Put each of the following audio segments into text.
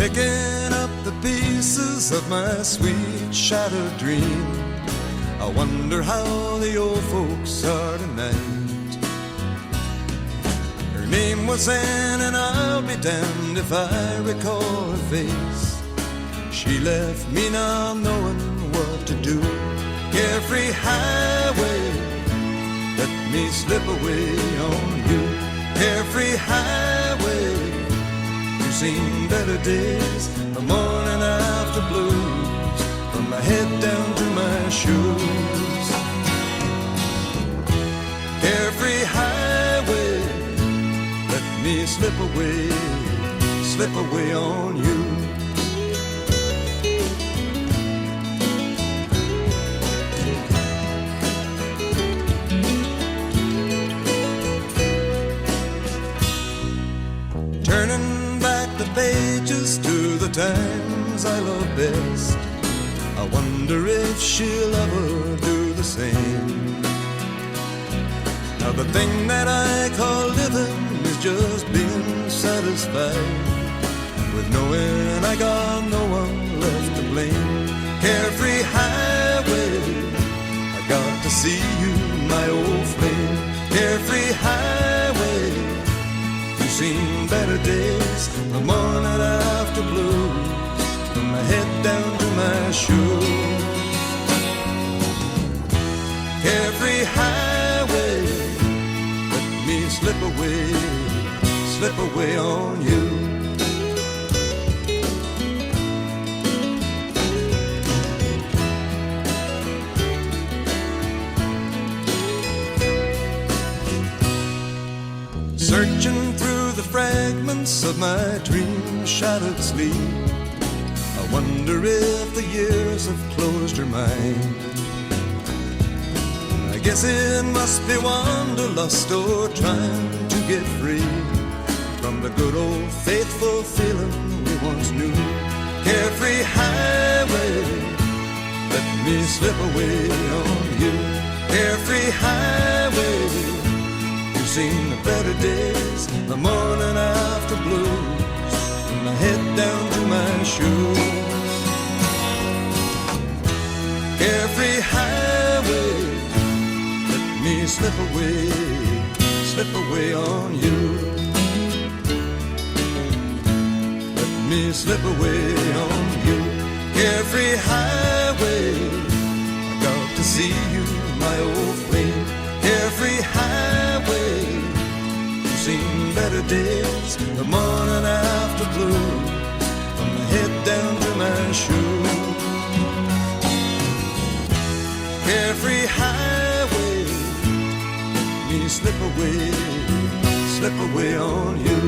Picking up the pieces of my sweet shattered dream. I wonder how the old folks are tonight. Her name was Anne, and I'll be damned if I recall her face. She left me not knowing what to do. Carefree highway, let me slip away on you. Carefree highway, you've seen better days, the morning after blues, from my head down to my shoes. Carefree highway, let me slip away on you. Turning back the pages to the times I love best, I wonder if she'll ever do the same. Now the thing that I call living is just being satisfied with knowing I got no one left to blame. Carefree highway, I got to see you, my old flame. Carefree highway, you've seen better days, the morning after blues, from my head down to my shoes. Carefree highway, let me slip away on you. Searching through the fragments of my dream-shattered sleep, I wonder if the years have closed her mind. I guess it must be wanderlust or trying to get free from the good old faithful feeling we once knew. Carefree highway, let me slip away on you. Carefree highway, you've seen the better days, the morning after blues, from my head down to my shoes. Carefree highway, let me slip away on you. Let me slip away on you. Carefree highway, I got to see you, my old flame. Carefree highway, you've seen better days, the morning after blues, from my head down to my shoes. Carefree highway, let me slip away on you.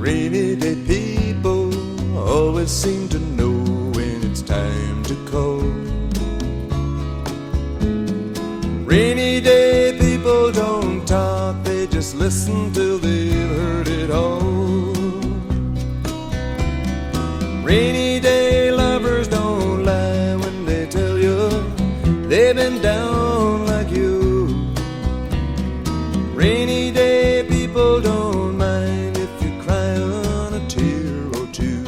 Rainy day people always seem to know when it's time to call. Rainy day people don't talk, they just listen till they've heard it all. Rainy day lovers don't lie when they tell you they've been down like you. Rainy day people don't mind if you cry on a tear or two.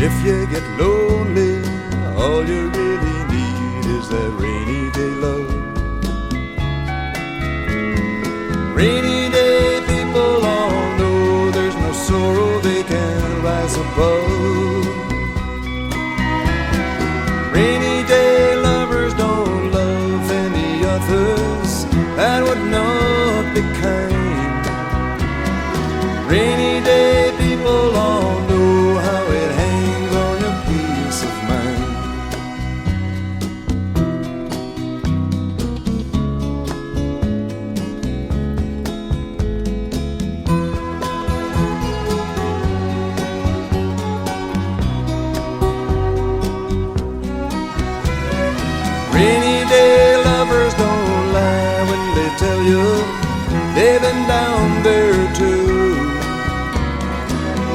If you get lonely, all you really need is that rainy day love. Rainy day people all know there's no sorrow they can rise above. Rainy day lovers don't love any others, that would not be kind. Rainy day people all know how it hangs on your peace of mind. been down there too.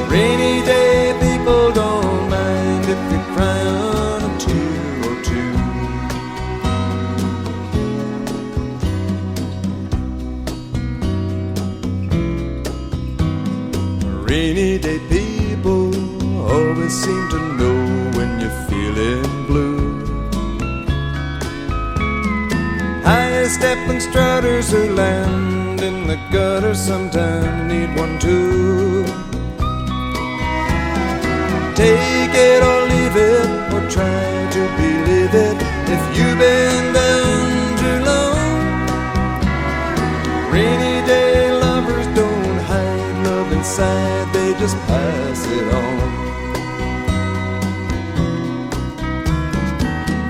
Rainy day people don't mind if you cry on a tear or two. Rainy day people always seem to know when you're feeling blue. High-stepping strutters who land in the gutter sometimes need one too. Take it or leave it, or try to believe it if you've been down too long. Rainy day lovers don't hide love inside, they just pass it on.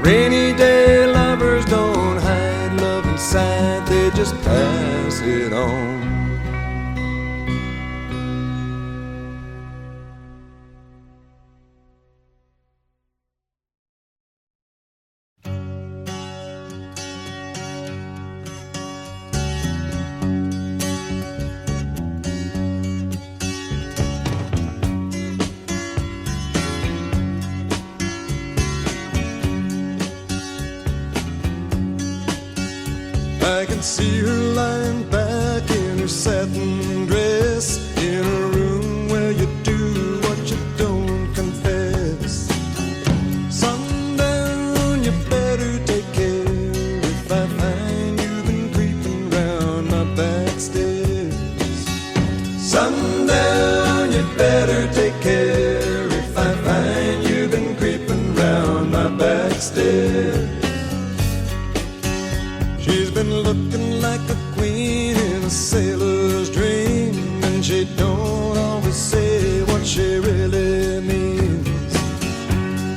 Rainy day lovers don't hide love inside, they just pass it on. I can see her lying back in her satin dress, in a room where you do what you don't confess. Sundown, you better take care if I find you've been creeping round my back stairs. Sundown, you better take care if I find you've been creeping round my back stairs. She's been looking like a queen in a sailor's dream, and she don't always say what she really means.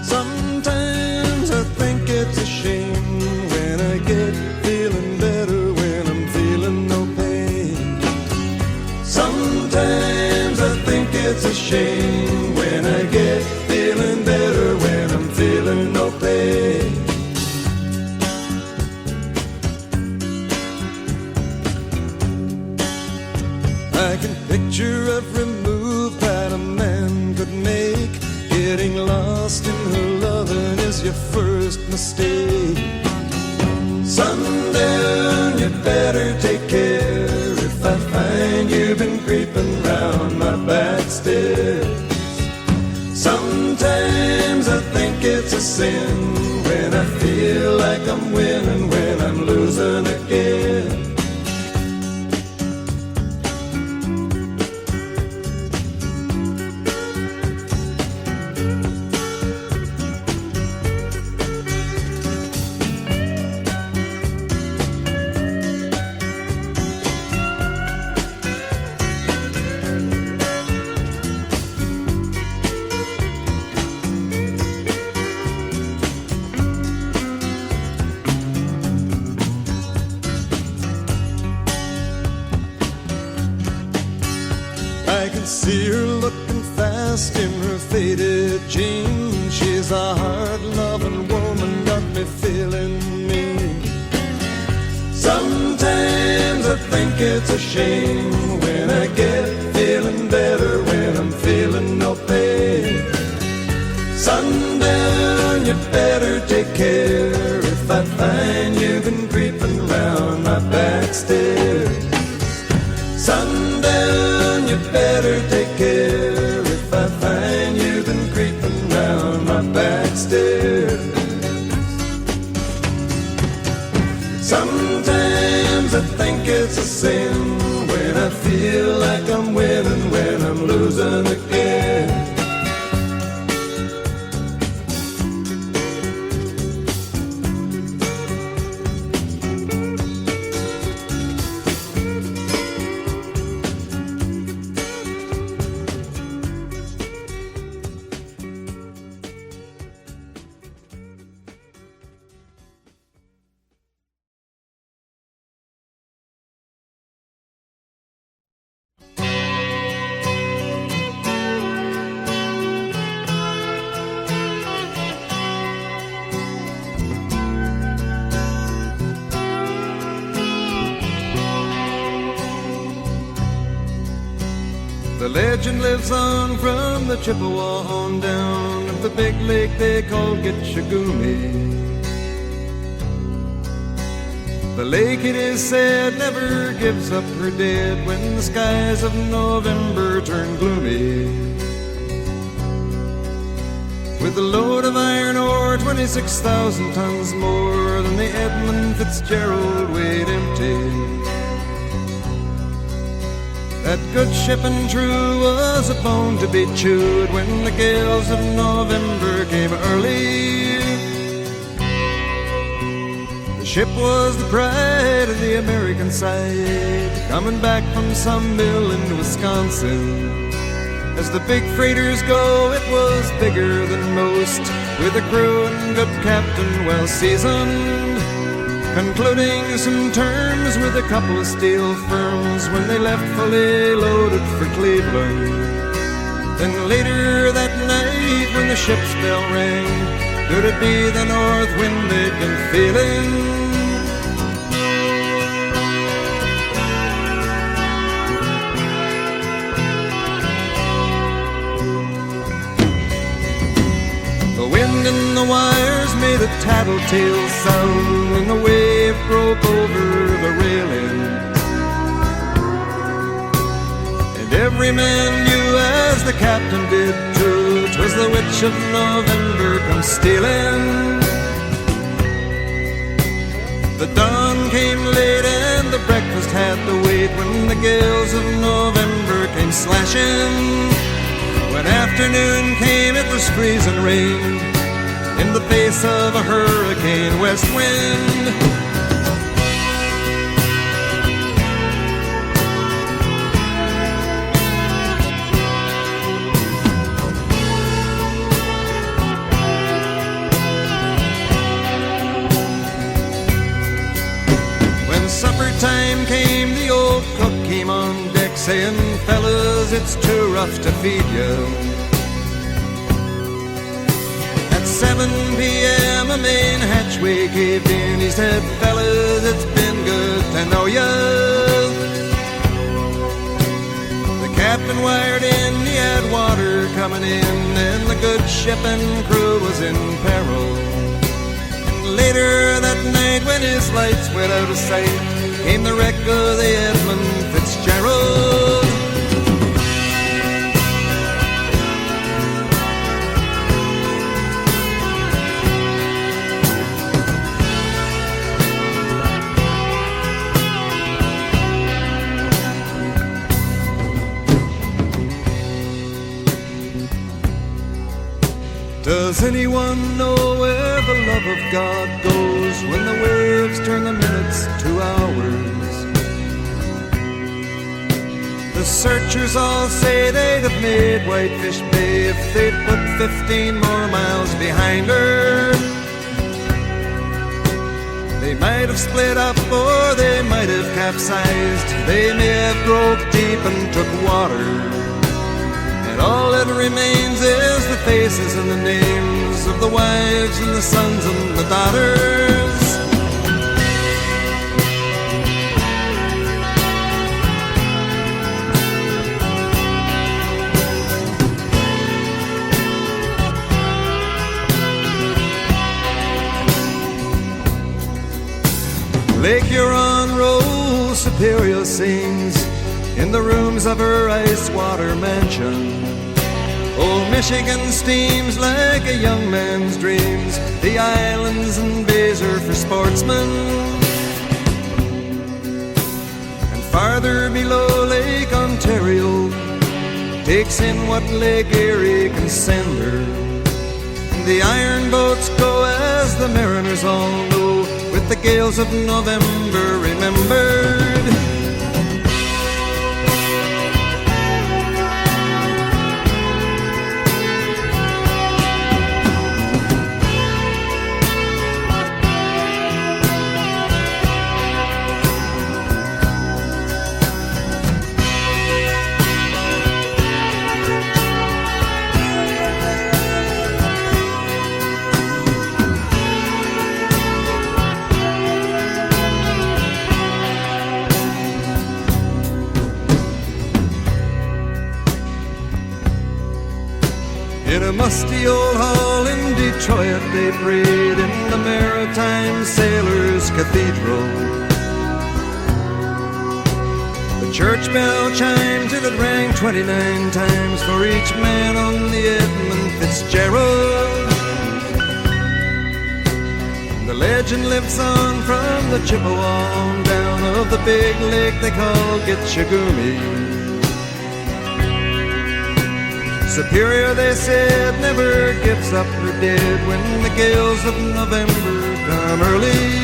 Sometimes I think it's a shame when I get feeling better when I'm feeling no pain. Sometimes I think it's a shame when I get feeling better when I'm feeling no pain. I can picture every move that a man could make. Getting lost in her loving is your first mistake. Sundown, you better take care if I find you've been creeping round my back stairs. Sometimes I think it's a sin when I feel like I'm winning when I'm losing again. I can see her looking fast in her faded jeans. She's a hard-loving woman, got me feeling mean. Sometimes I think it's a shame when I get feeling better when I'm feeling no pain. Sundown, you better take care if I find you've been creeping round my back stairs. Sundown, you better take care if I find you've been creeping round my back stairs. Sometimes I think it's a sin when I feel like I'm winning when I'm losing again. legend lives on from the Chippewa on down of the big lake they call Gitchagumi. The lake, it is said, never gives up her dead when the skies of November turn gloomy. With a load of iron ore, 26,000 tons more than the Edmund Fitzgerald weighed empty. That good ship and true was a bone to be chewed when the gales of November came early. The ship was the pride of the American side, coming back from some mill in Wisconsin. As the big freighters go, it was bigger than most, with a crew and good captain well seasoned, concluding some terms with a couple of steel firms when they left fully loaded for Cleveland. Then later that night when the ship's bell rang, could it be the north wind they'd been feeling? The wind in the wires made a tattletale sound, and the wave broke over the railing. And every man knew, as the captain did too, 'twas the witch of November come stealing. The dawn came late and the breakfast had to wait when the gales of November came slashing. When afternoon came, it was freezing rain in the face of a hurricane west wind. When supper time came, the old cook came on deck saying, "Fellas, it's too rough to feed you." At 7 p.m. a main hatchway caved in. He said, "Fellas, it's been good to know ya." The captain wired in, he had water coming in, and the good ship and crew was in peril. And later that night, when his lights went out of sight, came the wreck of the Edmund Fitzgerald. Does anyone know where the love of God goes when the waves turn the minutes to hours? The searchers all say they'd have made Whitefish Bay if they'd put 15 more miles behind her. They might have split up or they might have capsized. They may have broke deep and took water. And all that remains is the faces and the names of the wives and the sons and the daughters. Lake Huron rolls, Superior sings in the rooms of her ice-water mansion. Old Michigan steams like a young man's dreams. The islands and bays are for sportsmen. And farther below, Lake Ontario takes in what Lake Erie can send her. And the iron boats go, as the mariners all know, with the gales of November remembered. musty old hall in Detroit, they prayed in the Maritime Sailors' Cathedral. The church bell chimed till it rang 29 times for each man on the Edmund Fitzgerald. The legend lives on from the Chippewa on down of the big lake they call Gitchagumi. Superior, they said, never gives up her dead when the gales of November come early.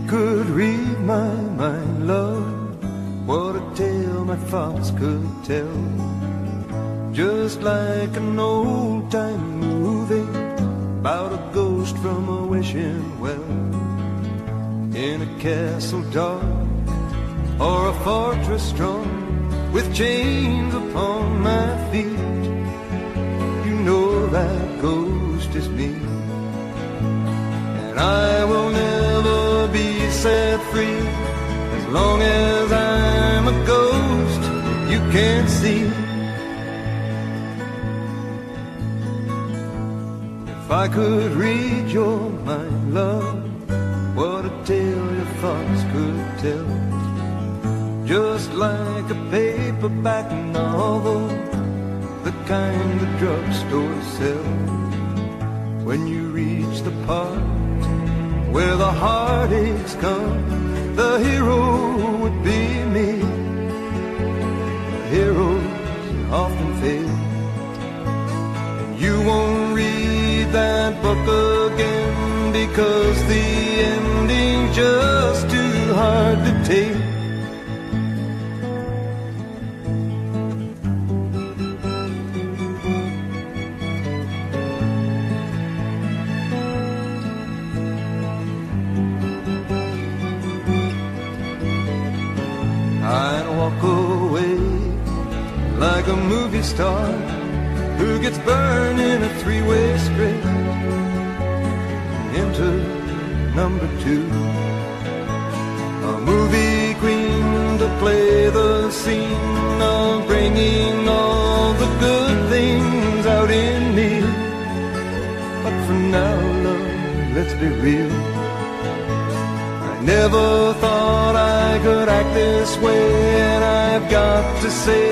Could read my mind, love, what a tale my thoughts could tell. Just like an old-time movie about a ghost from a wishing well, in a castle dark or a fortress strong with chains upon my feet. You know that ghost is me, and I will never be set free as long as I'm a ghost you can't see. If I could read your mind, love, what a tale your thoughts could tell. Just like a paperback novel, the kind the drugstore sells. When you reach the part where the heartaches come, the hero would be me. The heroes often fail, and you won't read that book again because the ending's just too hard to take. I'd walk away like a movie star who gets burned in a three-way script into number two. A movie queen to play the scene of bringing all the good things out in me. But for now, love, let's be real, never thought I could act this way, and I've got to say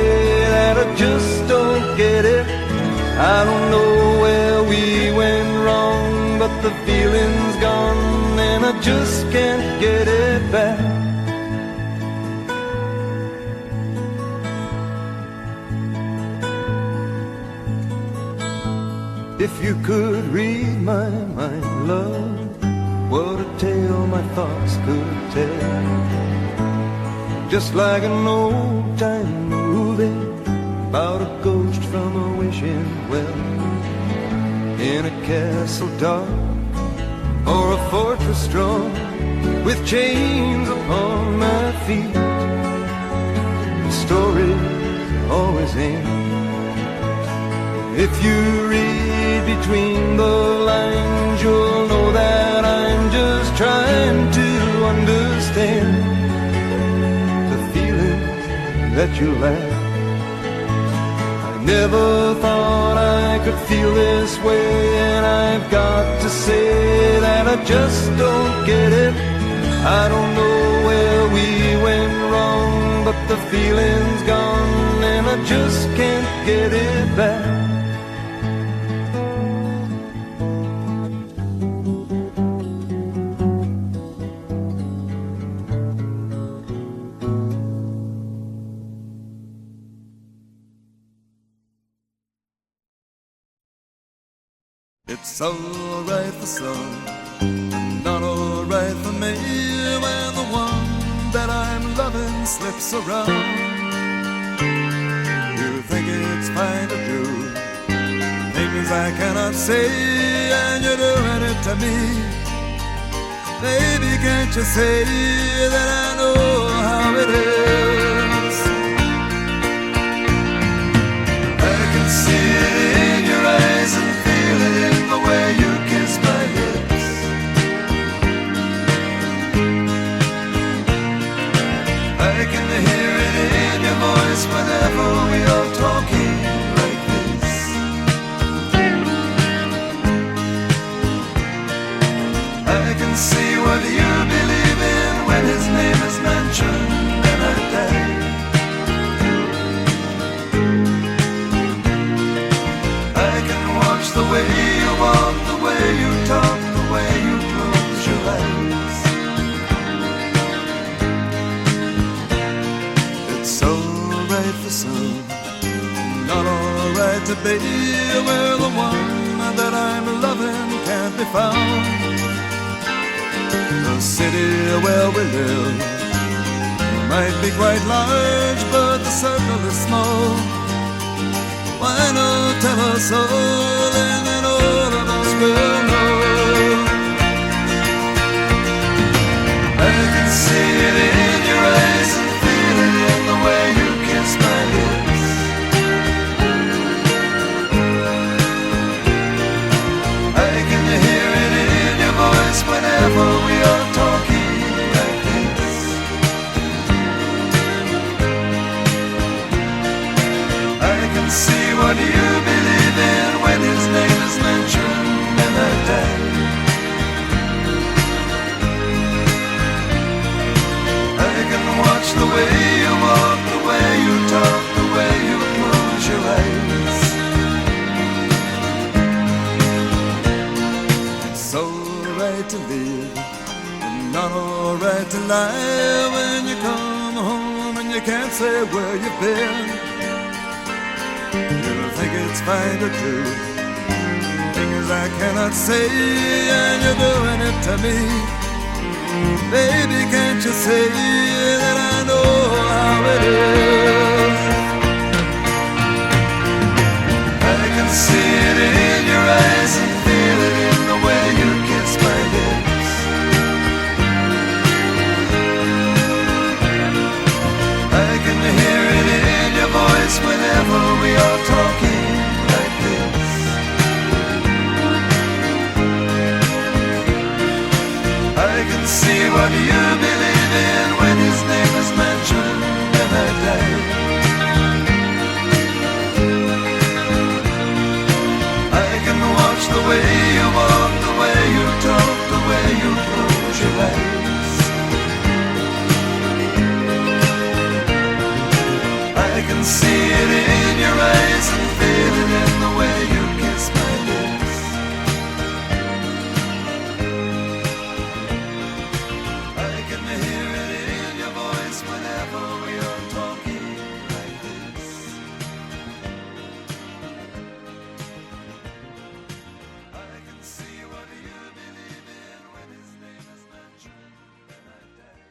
that I just don't get it. I don't know where we went wrong, but the feeling's gone and I just can't get it back. If you could read my mind, love, what a tale my thoughts could tell. Just like an old-time movie about a ghost from a wishing well, in a castle dark or a fortress strong with chains upon my feet. The stories always end if you read between the lines. You'll know that I'm just trying to understand the feelings that you lack. I never thought I could feel this way, and I've got to say that I just don't get it. I don't know where we went wrong, but the feeling's gone and I just can't get it back. It's alright for some, but not alright for me when the one that I'm loving slips around. You think it's fine to do things I cannot say, and you're doing it to me. Baby, can't you say that I know how it is? I can see it in your eyes and feel it in the way you kiss my lips. I can hear it in your voice whenever we are talking like this. I can see what you believe in when his name is mentioned, and I die. I can watch the way you walk, the way you talk, the way you close your eyes. It's alright for some, not alright to be where the one that I'm loving can't be found. The city where we live might be quite large, but the circle is small. Why not tell us all, and then all of us will know? I can see it in your eyes and feel it in the way you kiss my lips. I can hear it in your voice whenever we are talking like this. I can see what you believe in when his name is mentioned, and I die. I can watch the way you walk, the way you talk, the way you close your eyes. It's alright to live, but not alright to lie when you come home and you can't say where you've been. You think it's fine to do things I cannot say, and you're doing it to me. Baby, can't you say that I know how it is? I can see it in your eyes and feel it in the way you kiss my lips. I can hear it in your voice whenever we are talking like this. I can see what you believe in when his name is mentioned, and I die. I can watch the way you walk, the way you talk, the way you close your eyes. I can see it in your eyes and feel it in the way you kiss my lips. I can hear it in your voice whenever we are talking like this. I can see what you believe in when his name is mentioned, and I die.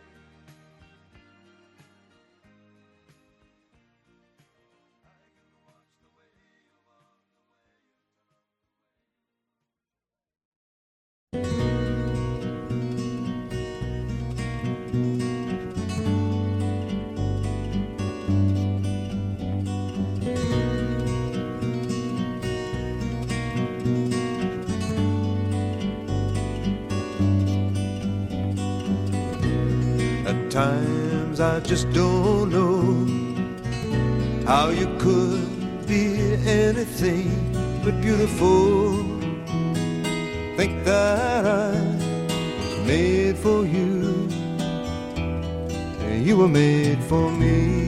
At times I just don't know how you could be anything but beautiful. Think that I was made for you, and you were made for me.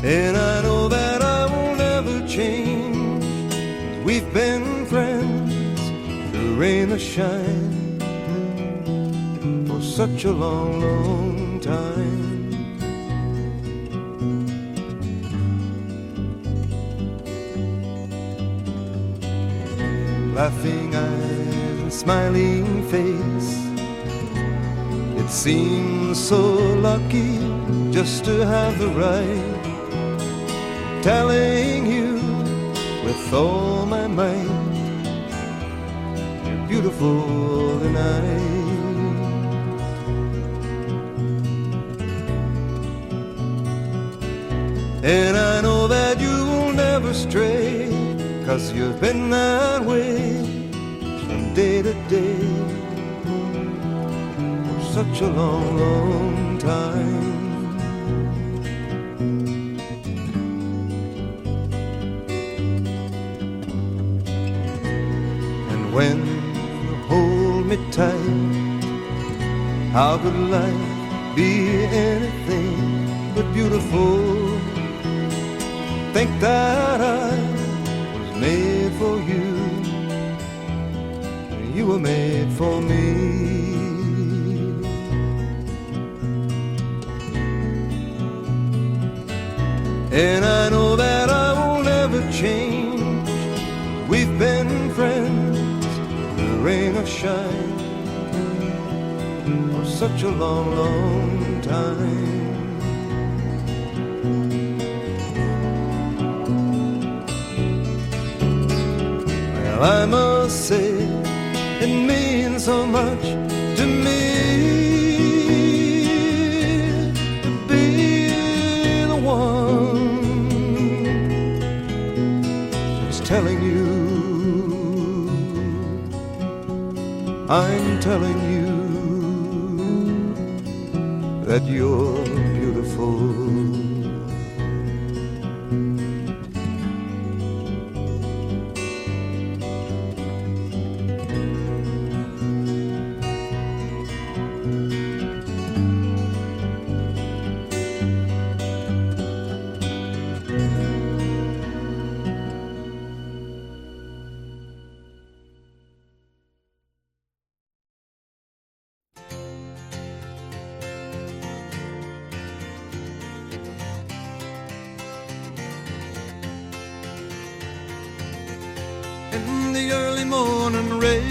And I know that I will never change. We've been friends through rain or shine for such a long, long time. laughing eyes and smiling face. It seems so lucky just to have the right, telling you with all my might, you're beautiful tonight. And I know that you will never stray, 'cause you've been that way from day to day for such a long, long time. And when you hold me tight, how could life be anything but beautiful? Think that I was made for you, you were made for me. And I know that I will never change. We've been friends, the rain or shine, for such a long, long time. I must say it means so much to me to be the one who's telling you, I'm telling you that you're beautiful. In the early morning rain,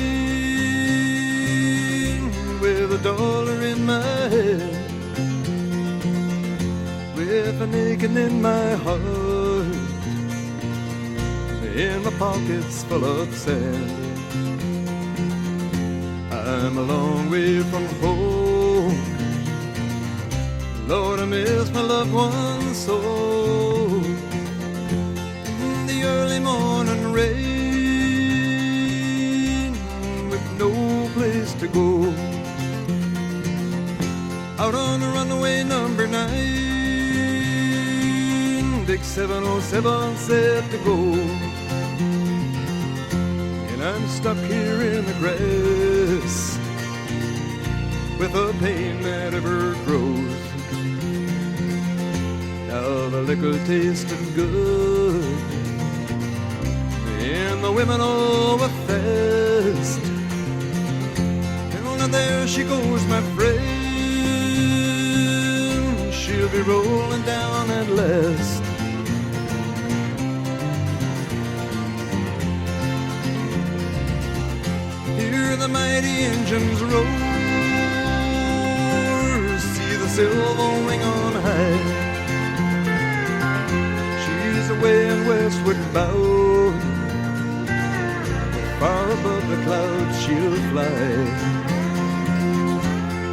with $1 in my hand, with an aching in my heart, in my pockets full of sand. I'm a long way from home, Lord, I miss my loved ones so. In the early morning rain, no place to go, out on the runaway number 9, Dick 707 said to go, and I'm stuck here in the grass with a pain that ever grows. Now the liquor tasted good and the women all were fast. There she goes, my friend, she'll be rolling down at last. Hear the mighty engines roar, see the silver wing on high. She's away and westward bound, far above the clouds she'll fly,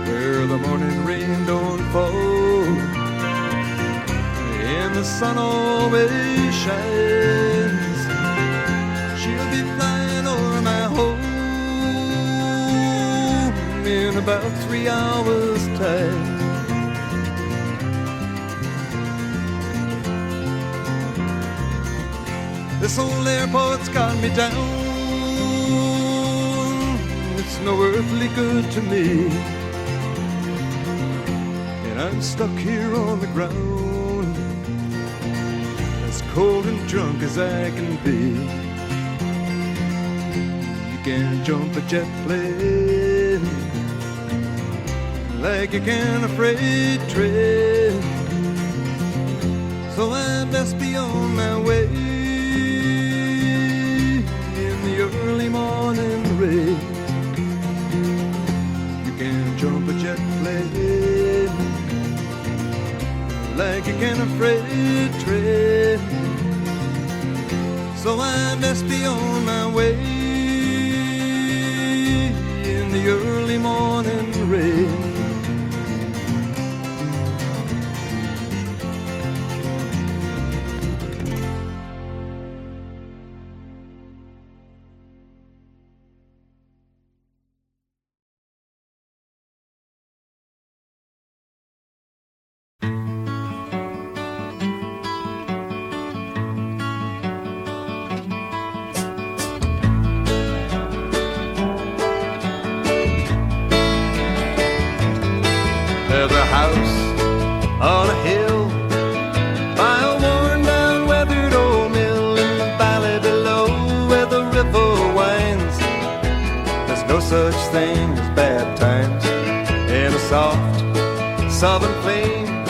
where the morning rain don't fall and the sun always shines. She'll be flying over my home in about 3 hours' time. This old airport's got me down, it's no earthly good to me, I'm stuck here on the ground, as cold and drunk as I can be. You can't jump a jet plane like you can a freight train, so I best be on my way in the early morning. such thing as bad times in a soft southern flame.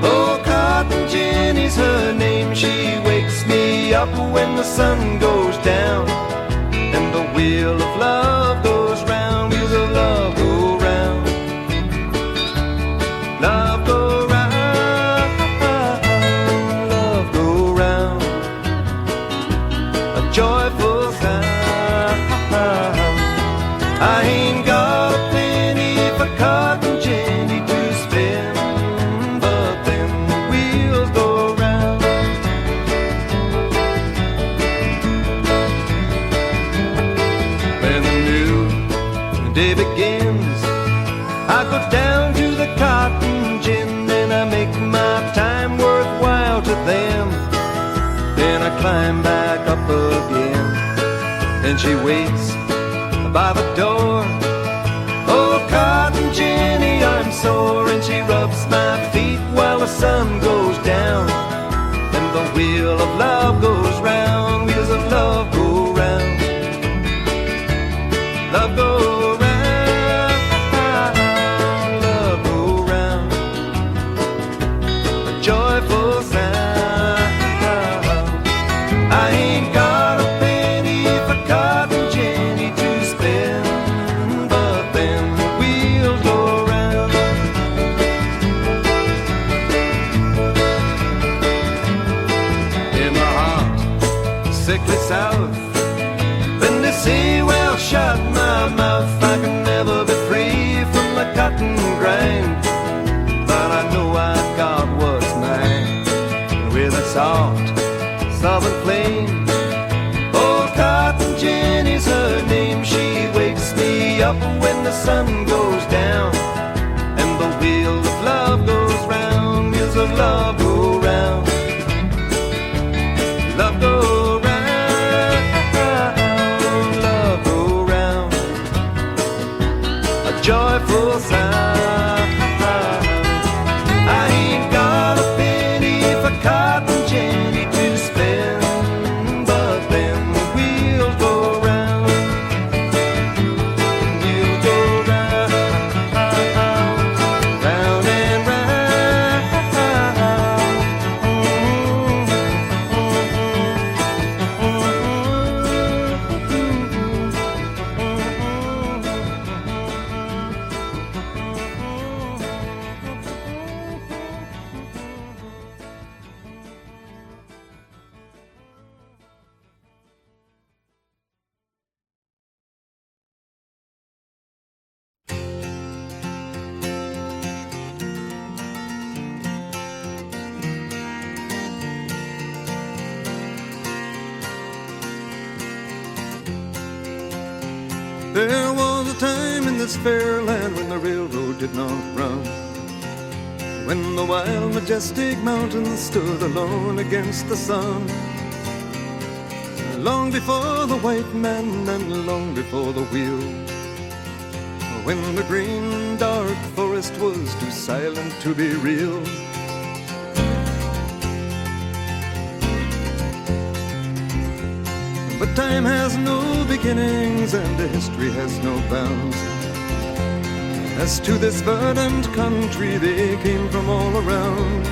Oh, Cotton Jenny's her name. She wakes me up when the sun goes down, and the wheel of love goes round, wheels of love go round. Love go round, love go round. A joyful sound. I ain't got a penny for Cotton Jenny to spend, but then the wheels go round. When the new day begins, I go down to the cotton gin, and I make my time worthwhile to them. Then I climb back up again, and she waits by the door. Oh, Cotton Jenny, I'm sore, and she rubs my feet while the sun goes down, and the wheel of love goes round, wheels of love go round. Love go round, love go round. A joyful sound. I ain't got a penny for Cotton Jenny to spend, but then the wheels go round. In the hot, sickly South, then they say, well, shut my mouth, I can never be free from the cotton grind, but I know I've got what's mine, with a soft southern flame. Oh, Cotton Jenny's her name. She wakes me up when the sun goes down, and the wheel of love goes round, wheels of love go round. Love go round, love go round. A joyful sound. I ain't got a penny for Cotton Jenny to spend, but then the wheels go round. Wheels go round, round and round. There was a time in this fair land when the railroad did not run, when the wild, majestic mountains stood alone against the sun. Long before the white man and long before the wheel, when the green, dark forest was too silent to be real. But time has no beginnings and history has no bounds. As to this verdant country they came from all around.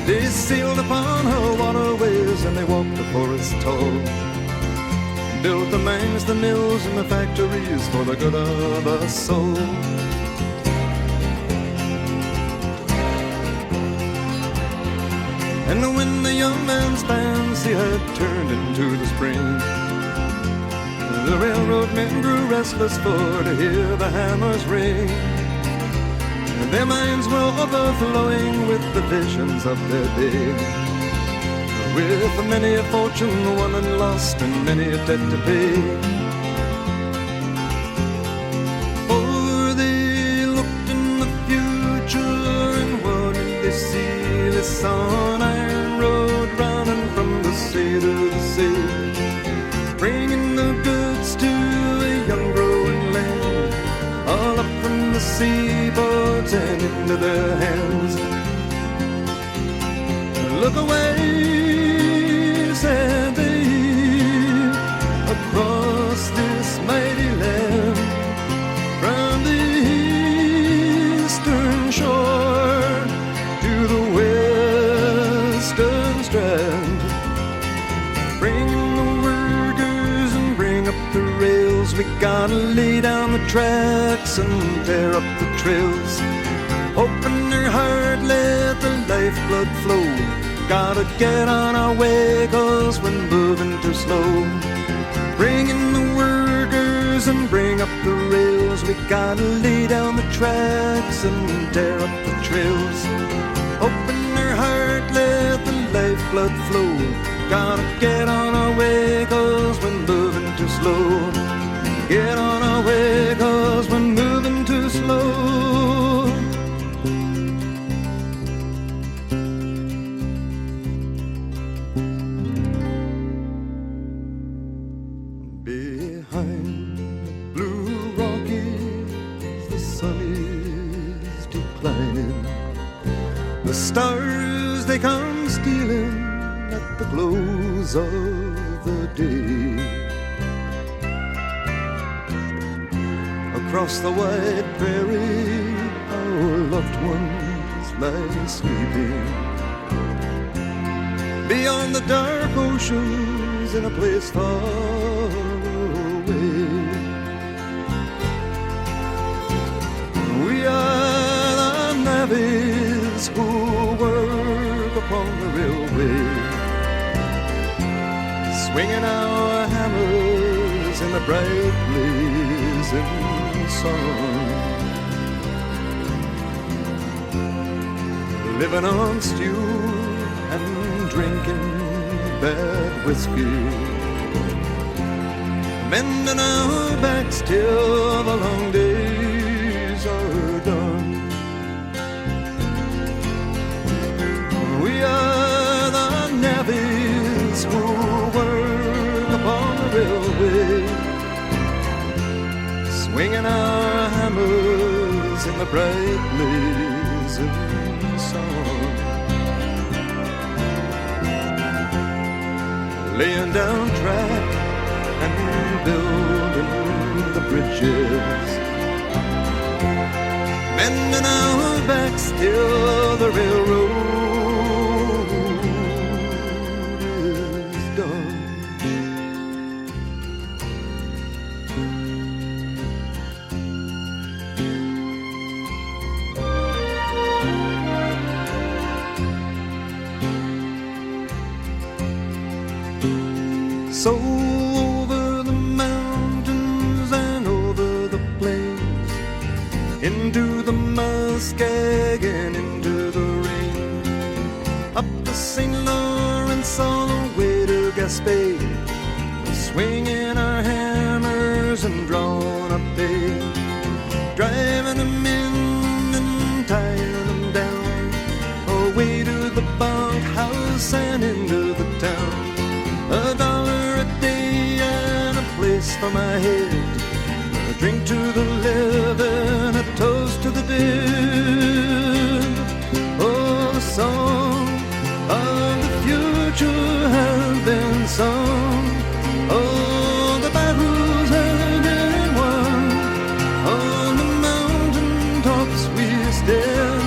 They sailed upon her waterways and they walked the forest tall, built the mines, the mills, and the factories for the good of us all. And when the young man's fancy had turned into the spring, the railroad men grew restless for to hear the hammers ring. And their minds were overflowing with the visions of their day, with many a fortune won and lost and many a debt to pay. For they looked in the future, and what did they see? They saw an iron road running from the sea to the sea, bringing the goods to a young growing land, all up from the seaboards and into their hands. Look away, said they, across rails. We gotta lay down the tracks and tear up the trails. Open their heart, let the lifeblood flow. Gotta get on our way, 'cause we're moving too slow. Bring in the workers and bring up the rails. We gotta lay down the tracks and tear up the trails. Open their heart, let the lifeblood flow. Gotta get on our way, 'cause we're moving too slow. Get on our way, 'cause we're moving too slow. Behind the blue Rockies, the sun is declining. The stars, they come stealing at the close of the day. Across the wide prairie, our loved ones lie sleeping. Beyond the dark oceans, in a place far away, we are the navvies who work upon the railway, swinging our hammers in the bright blazing sun, living on stew and drinking bad whiskey, bending our backs till the long days are done. We are the navvies who work upon the railway, swinging our hammers in the bright blazing sun, laying down track and building the bridges, bending our backs till the railroad is done. So over the mountains and over the plains, into the Muskeg, into the rain, up the St. Lawrence all the way to Gaspé, swinging our hammers and drawing up pay, driving them in and tying them down, away to the bunkhouse and into the town. $1 a day and a place for my head, a drink to the living, a toast to the dead. Oh, the song of the future has been sung. Oh, the battles have been won. On the mountain tops we stand.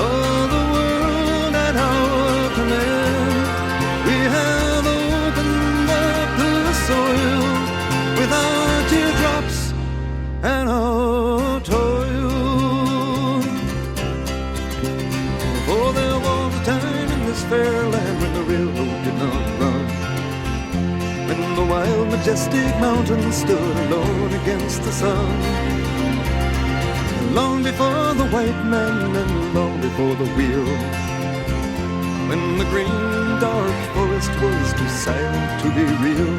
Oh, the world at our command. We have opened up the soil with our teardrops and our toil. For there was a time in this fair land when the railroad did not run, when the wild majestic mountains stood alone against the sun. Long before the white man and long before the wheel, when the green dark forest was too silent to be real,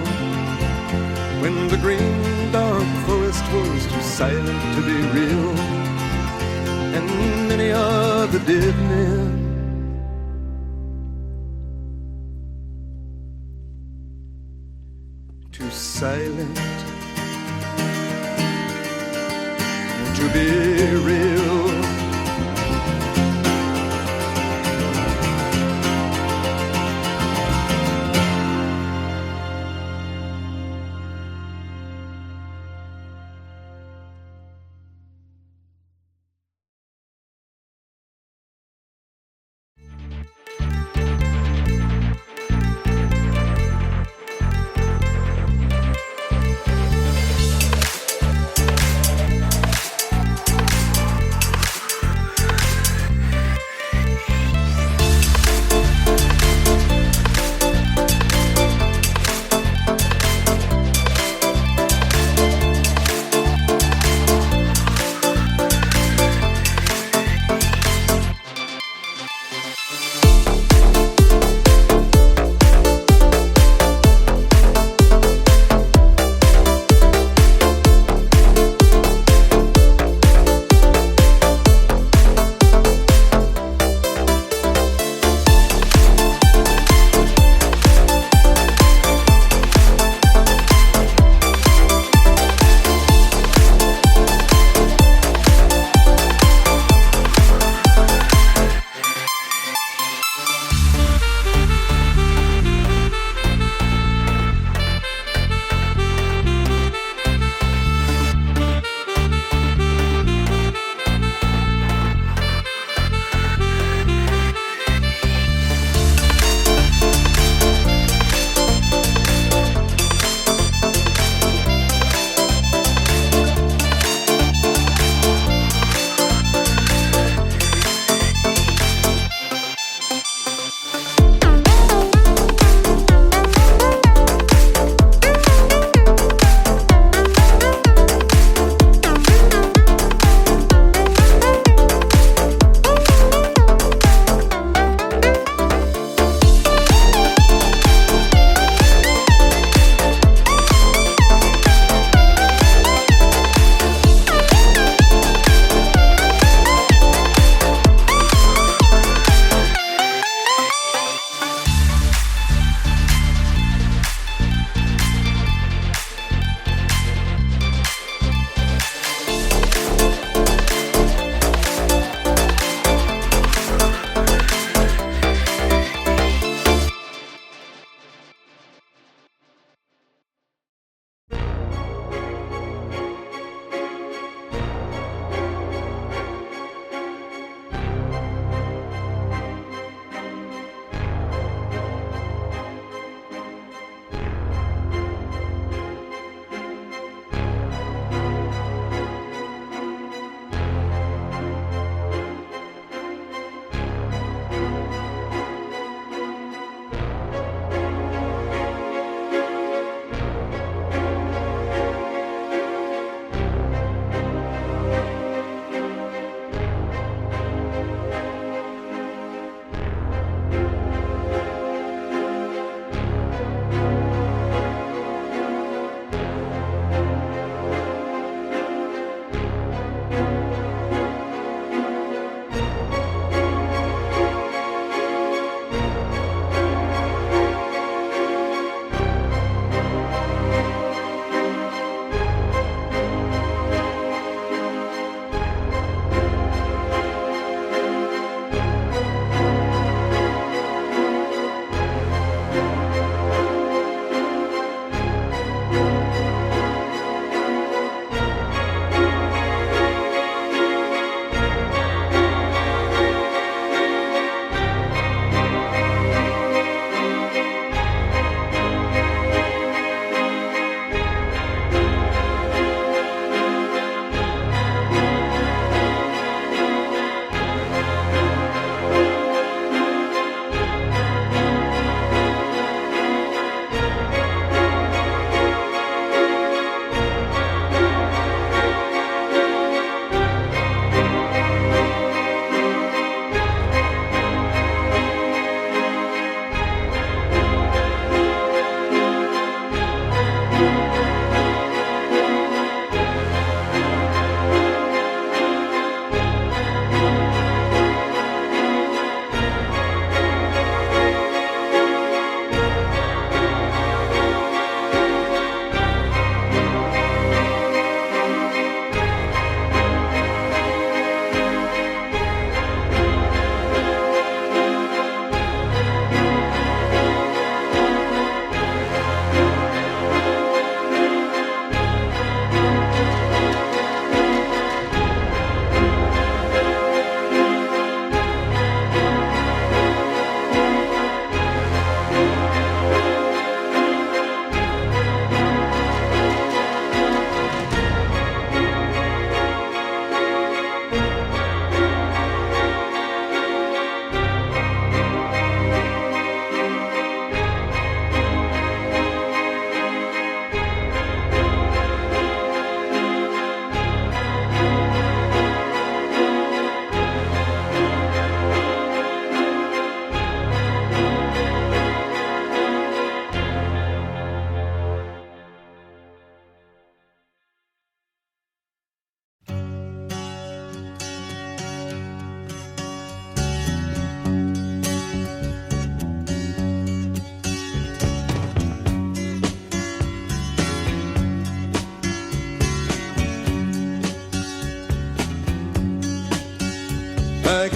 when the green dark forest was too silent to be real, and many are the dead men too silent to be real.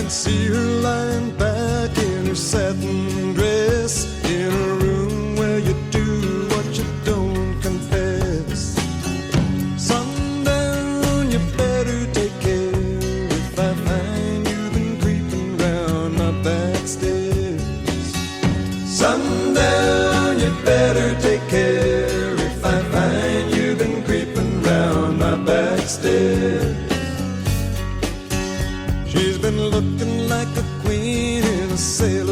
could see her lying back in her satin dress, in a room where you do what you don't confess. Sundown, you better take care if I find you've been creeping round my back stairs. Sundown, you better take care if I find you've been creeping round my back stairs. She's been looking like a queen in a sailor